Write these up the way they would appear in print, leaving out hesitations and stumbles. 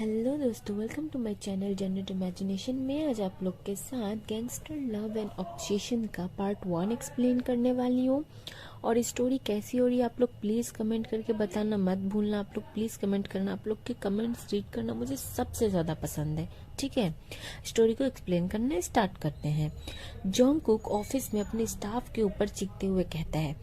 Hello दोस्तों, welcome to my channel generate imagination. मैं आज आप लोग के साथ गैंगस्टर लव एंड ऑब्सेशन का पार्ट 1 एक्सप्लेन करने वाली हूँ। और स्टोरी कैसी हो रही है आप लोग प्लीज़ कमेंट करके बताना मत भूलना। आप लोग प्लीज़ कमेंट करना, आप लोग के कमेंट्स रीड करना मुझे सबसे ज़्यादा पसंद है। ठीक है, स्टोरी को एक्सप्लेन करना स्टार्ट करते हैं। जॉन्गकुक ऑफिस में अपने स्टाफ के ऊपर चीखते हुए कहता है,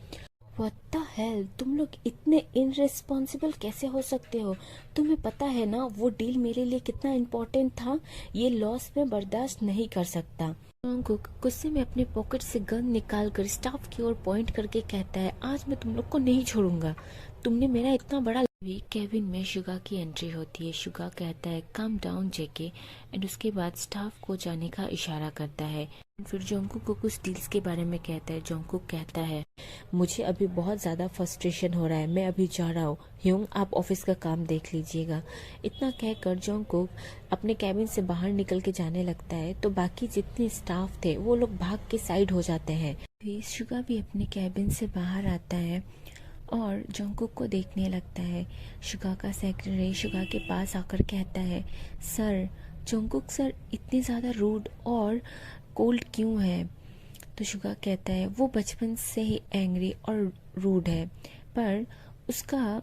व्हाट द हेल, तुम लोग इतने इनरिस्पॉन्सिबल कैसे हो सकते हो? तुम्हें पता है ना वो डील मेरे लिए कितना इम्पोर्टेंट था। ये लॉस मैं बर्दाश्त नहीं कर सकता। जॉन्गकुक गुस्से में अपने पॉकेट से गन निकाल कर स्टाफ की ओर पॉइंट करके कहता है, आज मैं तुम लोग को नहीं छोड़ूंगा। तुमने मेरा इतना बड़ा केबिन में शुगा की एंट्री होती है। शुगा कहता है, काम डाउन जेके, एंड उसके बाद स्टाफ को जाने का इशारा करता है। फिर जोंगकुक को कुछ डील्स के बारे में कहता है। जोंगकुक कहता है, मुझे अभी बहुत ज़्यादा फ्रस्ट्रेशन हो रहा है, मैं अभी जा रहा हूँ। ह्यूंग, आप ऑफिस का काम देख लीजिएगा। इतना कहकर जोंगकुक अपने कैबिन से बाहर निकल के जाने लगता है तो बाकी जितने स्टाफ थे वो लोग भाग के साइड हो जाते हैं। फिर शुगा भी अपने कैबिन से बाहर आता है और जोंगकुक को देखने लगता है। शुगा का सेक्रेटरी शुगा के पास आकर कहता है, सर, जोंगकुक सर इतने ज़्यादा रूड और कोल्ड क्यों है? तो शुगा कहता है, वो बचपन से ही एंग्री और रूड है, पर उसका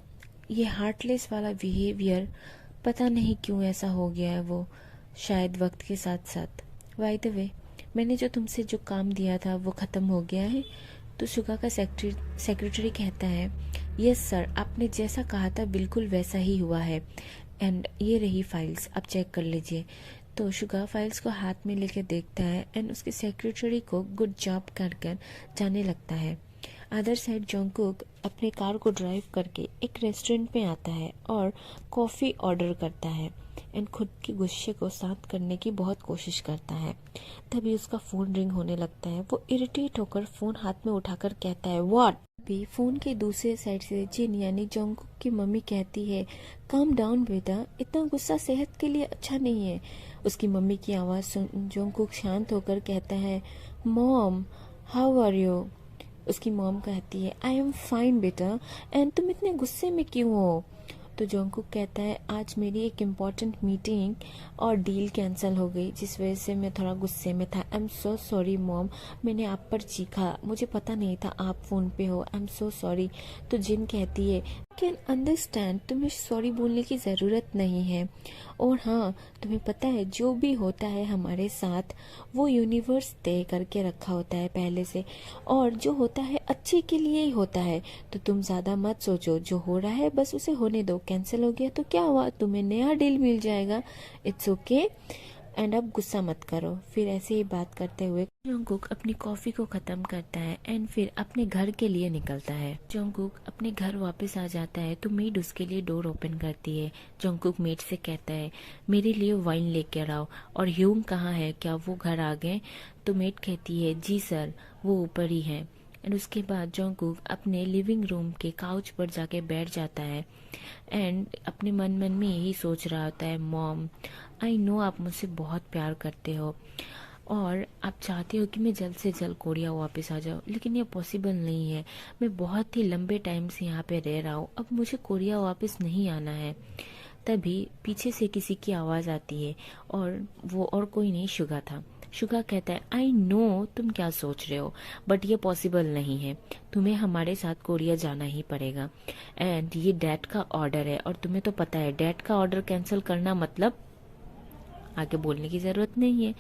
ये हार्टलेस वाला बिहेवियर पता नहीं क्यों ऐसा हो गया है। वो शायद वक्त के साथ साथ। बाय द वे, मैंने जो तुमसे जो काम दिया था वो ख़त्म हो गया है। तो शुगा का सेक्रेटरी कहता है, यस सर, आपने जैसा कहा था बिल्कुल वैसा ही हुआ है, एंड ये रही फाइल्स, आप चेक कर लीजिए। तो शुगा फाइल्स को हाथ में लेके देखता है एंड उसके सेक्रेटरी को गुड जॉब कर कर जाने लगता है। अदर साइड जोंगकुक अपने कार को ड्राइव करके एक रेस्टोरेंट में आता है और कॉफ़ी ऑर्डर करता है एंड खुद के गुस्से को शांत करने की बहुत कोशिश करता है। तभी उसका फ़ोन रिंग होने लगता है। वो इरिटेट होकर फ़ोन हाथ में उठाकर कहता है, व्हाट? भी फ़ोन के दूसरे साइड से जिन यानी जोंगकुक की मम्मी कहती है, काम डाउन बेटा, इतना गुस्सा सेहत के लिए अच्छा नहीं है। उसकी मम्मी की आवाज़ सुन जोंगकुक शांत होकर कहता है, मॉम, हाउ आर यू? उसकी मॉम कहती है, आई एम फाइन बेटा, एंड तुम इतने गुस्से में क्यों हो? तो जोंगकुक कहता है, आज मेरी एक इम्पॉर्टेंट मीटिंग और डील कैंसिल हो गई, जिस वजह से मैं थोड़ा गुस्से में था। I am so sorry mom, मैंने आप पर चीखा, मुझे पता नहीं था आप फ़ोन पे हो। I am so sorry. तो जिन कहती है, कैन अंडरस्टैंड, तुम्हें सॉरी बोलने की ज़रूरत नहीं है। और हाँ, तुम्हें पता है जो भी होता है हमारे साथ वो यूनिवर्स तय करके रखा होता है पहले से, और जो होता है अच्छे के लिए ही होता है। तो तुम ज़्यादा मत सोचो, जो हो रहा है बस उसे होने दो। कैंसिल हो गया तो क्या हुआ, तुम्हें नया डील मिल जाएगा। इट्स ओके, एंड अब गुस्सा मत करो। फिर ऐसे ही बात करते हुए जोंगकुक अपनी कॉफ़ी को ख़त्म करता है एंड फिर अपने घर के लिए निकलता है। जोंगकुक अपने घर वापस आ जाता है तो मेड उसके लिए डोर ओपन करती है। जोंगकुक मेड से कहता है, मेरे लिए वाइन लेकर आओ। और ह्यूंग कहाँ है, क्या वो घर आ गए? तो मेड कहती है, जी सर, वो ऊपर ही है। एंड उसके बाद जोंगकुक अपने लिविंग रूम के काउच पर जाके बैठ जाता है एंड अपने मन मन में यही सोच रहा होता है, मॉम, आई नो आप मुझसे बहुत प्यार करते हो और आप चाहते हो कि मैं जल्द से जल्द कोरिया वापस आ जाऊँ, लेकिन ये पॉसिबल नहीं है। मैं बहुत ही लंबे टाइम से यहाँ पे रह रहा हूँ, अब मुझे कोरिया वापस नहीं आना है। तभी पीछे से किसी की आवाज़ आती है और वो और कोई नहीं, शुगा था। शुगा कहता है, आई नो तुम क्या सोच रहे हो, बट ये पॉसिबल नहीं है। तुम्हें हमारे साथ कोरिया जाना ही पड़ेगा, एंड ये डैड का ऑर्डर है, और तुम्हें तो पता है डैड का ऑर्डर कैंसिल करना मतलब आगे बोलने की ज़रूरत नहीं है।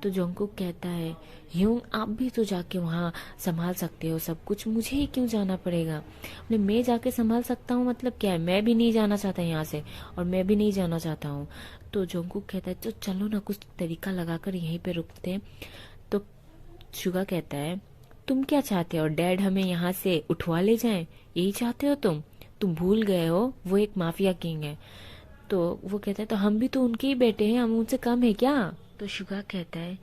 तो जोंगकुक कहता है, ह्यूंग आप भी तो जाके वहाँ संभाल सकते हो सब कुछ, मुझे ही क्यों जाना पड़ेगा? मैं जाके संभाल सकता हूँ मतलब क्या है? मैं भी नहीं जाना चाहता यहाँ से, और मैं भी नहीं जाना चाहता हूँ। तो जोंगकुक कहता है, तो चलो ना कुछ तरीका लगाकर यहीं पे रुकते हैं। तो शुगा कहता है, तुम क्या चाहते हो, डैड हमें यहाँ से उठवा ले जाएं? यही चाहते हो तुम भूल गए हो वो एक माफिया किंग है। तो वो कहता है, तो हम भी तो उनके ही बेटे हैं, हम उनसे कम है क्या? तो शुगा कहता है,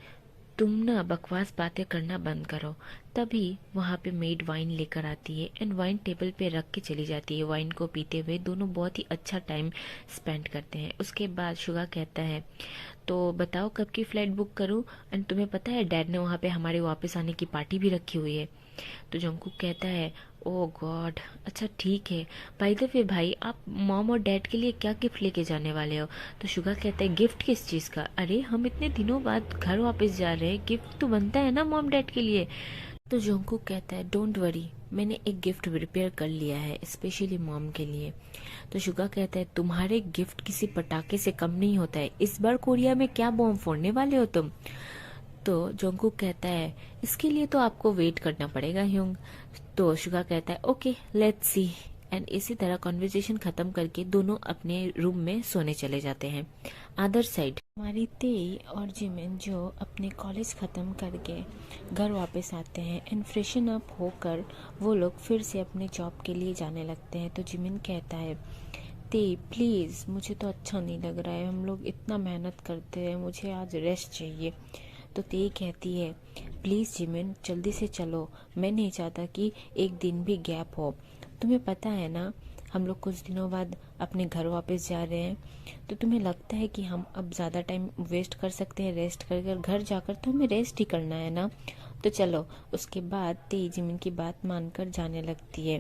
तुम ना बकवास बातें करना बंद करो। तभी वहाँ पे मेड वाइन लेकर आती है एंड वाइन टेबल पे रख के चली जाती है। वाइन को पीते हुए दोनों बहुत ही अच्छा टाइम स्पेंड करते हैं। उसके बाद शुगा कहता है, तो बताओ कब की फ्लाइट बुक करूँ? एंड तुम्हें पता है डैड ने वहाँ पे हमारे वापस आने की पार्टी भी रखी हुई है। तो जोंगकुक कहता है, ओह गॉड, अच्छा ठीक है। बाय द वे भाई, आप मॉम और डैड के लिए क्या गिफ्ट लेके जाने वाले हो? तो शुगा कहता है गिफ्ट किस चीज़ का? अरे हम इतने दिनों बाद घर वापस जा रहे हैं, गिफ्ट तो बनता है ना मॉम डैड के लिए। तो जोंगकुक कहता है डोंट वरी, मैंने एक गिफ्ट प्रिपेयर कर लिया है स्पेशली मॉम के लिए। तो शुगा कहता है तुम्हारे गिफ्ट किसी पटाखे से कम नहीं होता है, इस बार कोरिया में क्या बॉम्ब फोड़ने वाले हो तुम? तो जोंगकुक कहता है इसके लिए तो आपको वेट करना पड़ेगा ह्यूंग। तो शुगा कहता है ओके लेट्स सी। एंड इसी तरह कॉन्वर्जेशन खत्म करके दोनों अपने रूम में सोने चले जाते हैं। अदर साइड हमारी तेई और जिमिन जो अपने कॉलेज खत्म करके घर वापस आते हैं एंड फ्रेशन अप होकर वो लोग फिर से अपने जॉब के लिए जाने लगते हैं। तो जिमिन कहता है तेई प्लीज़, मुझे तो अच्छा नहीं लग रहा है, हम लोग इतना मेहनत करते हैं, मुझे आज रेस्ट चाहिए। तो तेई कहती है प्लीज़ जिमिन जल्दी से चलो, मैं नहीं चाहता कि एक दिन भी गैप हो। तुम्हें पता है ना हम लोग कुछ दिनों बाद अपने घर वापस जा रहे हैं, तो तुम्हें लगता है कि हम अब ज़्यादा टाइम वेस्ट कर सकते हैं रेस्ट कर कर? घर जाकर तो हमें रेस्ट ही करना है ना। तो चलो। उसके बाद तेई जिमिन की बात मानकर जाने लगती है।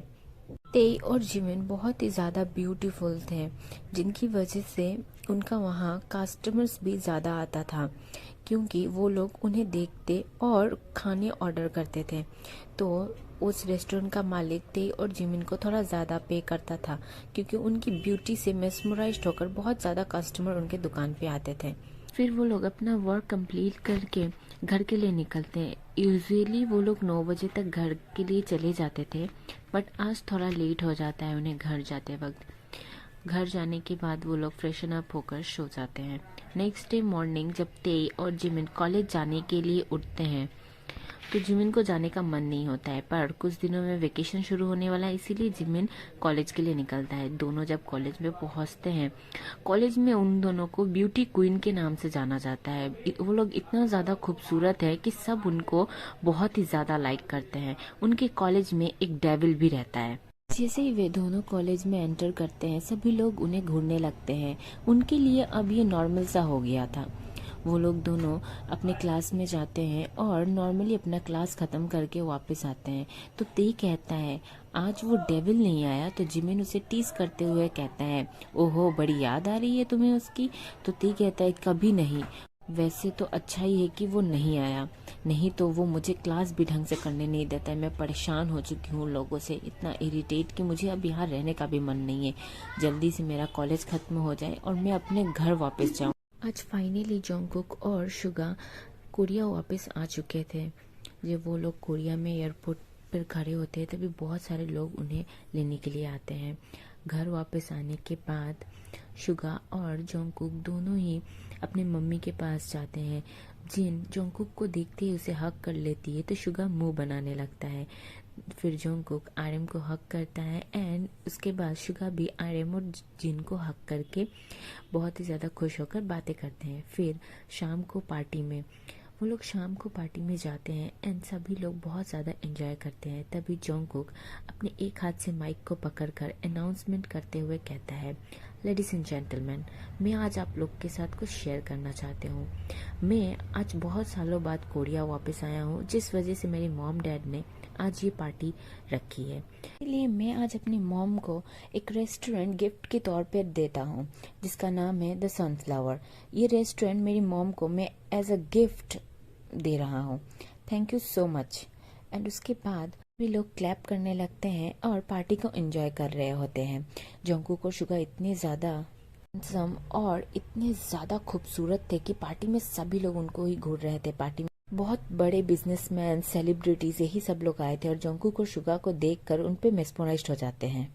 तेई और जिमिन बहुत ही ज़्यादा ब्यूटीफुल थे, जिनकी वजह से उनका वहाँ कस्टमर्स भी ज़्यादा आता था, क्योंकि वो लोग उन्हें देखते और खाने ऑर्डर करते थे। तो उस रेस्टोरेंट का मालिक तेई और जिमिन को थोड़ा ज़्यादा पे करता था, क्योंकि उनकी ब्यूटी से मेस्मराइज्ड होकर बहुत ज़्यादा कस्टमर उनके दुकान पे आते थे। फिर वो लोग अपना वर्क कंप्लीट करके घर के लिए निकलते हैं। यूजुअली वो लोग 9 बजे तक घर के लिए चले जाते थे, बट आज थोड़ा लेट हो जाता है उन्हें घर जाते वक्त। घर जाने के बाद वो लोग फ्रेशन अप होकर सो जाते हैं। नेक्स्ट डे मॉर्निंग जब तेई और जिमिन कॉलेज जाने के लिए उठते हैं, तो जिमिन को जाने का मन नहीं होता है, पर कुछ दिनों में वेकेशन शुरू होने वाला है, इसीलिए जिमिन कॉलेज के लिए निकलता है। दोनों जब कॉलेज में पहुंचते हैं, कॉलेज में उन दोनों को ब्यूटी क्वीन के नाम से जाना जाता है। वो लोग इतना ज़्यादा खूबसूरत है कि सब उनको बहुत ही ज़्यादा लाइक करते हैं। उनके कॉलेज में एक डेविल भी रहता है। जैसे ही वे दोनों कॉलेज में एंटर करते हैं, सभी लोग उन्हें घूरने लगते हैं। उनके लिए अब ये नॉर्मल सा हो गया था। वो लोग दोनों अपने क्लास में जाते हैं और नॉर्मली अपना क्लास ख़त्म करके वापस आते हैं। तो तेई कहता है आज वो डेविल नहीं आया, तो जिमिन उसे टीज करते हुए कहता है ओहो बड़ी याद आ रही है तुम्हें उसकी? तो तेई कहता है कभी नहीं, वैसे तो अच्छा ही है कि वो नहीं आया, नहीं तो वो मुझे क्लास भी ढंग से करने नहीं देता है। मैं परेशान हो चुकी हूँ लोगों से, इतना इरिटेट कि मुझे अब यहाँ रहने का भी मन नहीं है। जल्दी से मेरा कॉलेज खत्म हो जाए और मैं अपने घर वापस जाऊँ। आज फाइनली जोंगकुक और शुगा कोरिया वापस आ चुके थे। जब वो लोग कोरिया में एयरपोर्ट पर खड़े होते हैं, तभी बहुत सारे लोग उन्हें लेने के लिए आते हैं। घर वापस आने के बाद शुगा और जोंगकुक दोनों ही अपने मम्मी के पास जाते हैं। जिन जोंगकुक को देखते ही उसे हक कर लेती है, तो शुगा मुंह बनाने लगता है। फिर जोंगकुक आर्यम को हक करता है एंड उसके बाद शुगा भी आर्यम और जिन को हक करके बहुत ही ज़्यादा खुश होकर बातें करते हैं। फिर शाम को पार्टी में वो लोग शाम को पार्टी में जाते हैं एंड सभी लोग बहुत ज़्यादा एंजॉय करते हैं। तभी जोंगकुक अपने एक हाथ से माइक को पकड़कर अनाउंसमेंट करते हुए कहता है लेडीज एंड जेंटलमैन, मैं आज आप लोग के साथ कुछ शेयर करना चाहती हूँ। मैं आज बहुत सालों बाद कोरिया वापस आया हूँ, जिस वजह से मेरे मॉम डैड ने आज ये पार्टी रखी है, इसलिए मैं आज अपनी मॉम को एक रेस्टोरेंट गिफ्ट के तौर पर देता हूँ, जिसका नाम है द सनफ्लावर। ये रेस्टोरेंट मेरी मॉम को मैं एज अ गिफ्ट दे रहा हूँ। Thank you so much. And उसके बाद भी लोग क्लैप करने लगते हैं और पार्टी को एंजॉय कर रहे होते हैं। जोंगकुक और शुगा इतने ज़्यादा हैंडसम और इतने ज़्यादा खूबसूरत थे कि पार्टी में सभी लोग उनको ही घूर रहे थे। पार्टी में बहुत बड़े बिजनेसमैन, सेलिब्रिटीज, यही सब लोग आए थे और जोंगकुक और शुगा को देखकर उन पे मेस्मराइज्ड हो जाते हैं।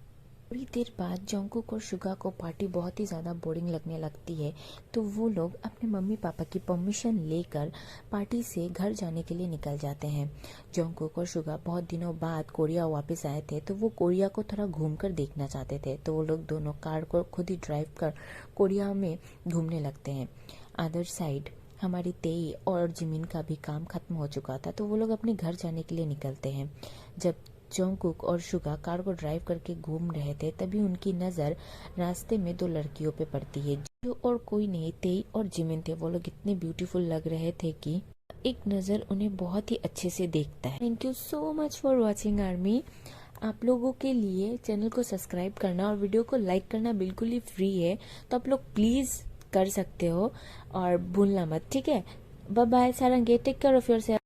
थोड़ी देर बाद जोंगकुक और शुगा को पार्टी बहुत ही ज़्यादा बोरिंग लगने लगती है, तो वो लोग अपने मम्मी पापा की परमिशन लेकर पार्टी से घर जाने के लिए निकल जाते हैं। जोंगकुक और शुगा बहुत दिनों बाद कोरिया वापस आए थे, तो वो कोरिया को थोड़ा घूमकर देखना चाहते थे। तो वो लोग दोनों कार को खुद ही ड्राइव कर कोरिया में घूमने लगते हैं। अदर साइड हमारी तेई और जिमिन का भी काम खत्म हो चुका था, तो वो लोग अपने घर जाने के लिए निकलते हैं। जब जोंगकुक और शुगा कार को ड्राइव करके घूम रहे थे, तभी उनकी नज़र रास्ते में 2 लड़कियों पे पड़ती है, जो और कोई नहीं तेई और जिमिन थे। वो लोग इतने ब्यूटीफुल लग रहे थे कि एक नज़र उन्हें बहुत ही अच्छे से देखता है। Thank you so much for watching army. आप लोगों के लिए चैनल को सब्सक्राइब करना और वीडियो को लाइक करना बिल्कुल ही फ्री है, तो आप लोग प्लीज़ कर सकते हो और भूलना मत, ठीक है। Bye bye Sarang, take care of yourself.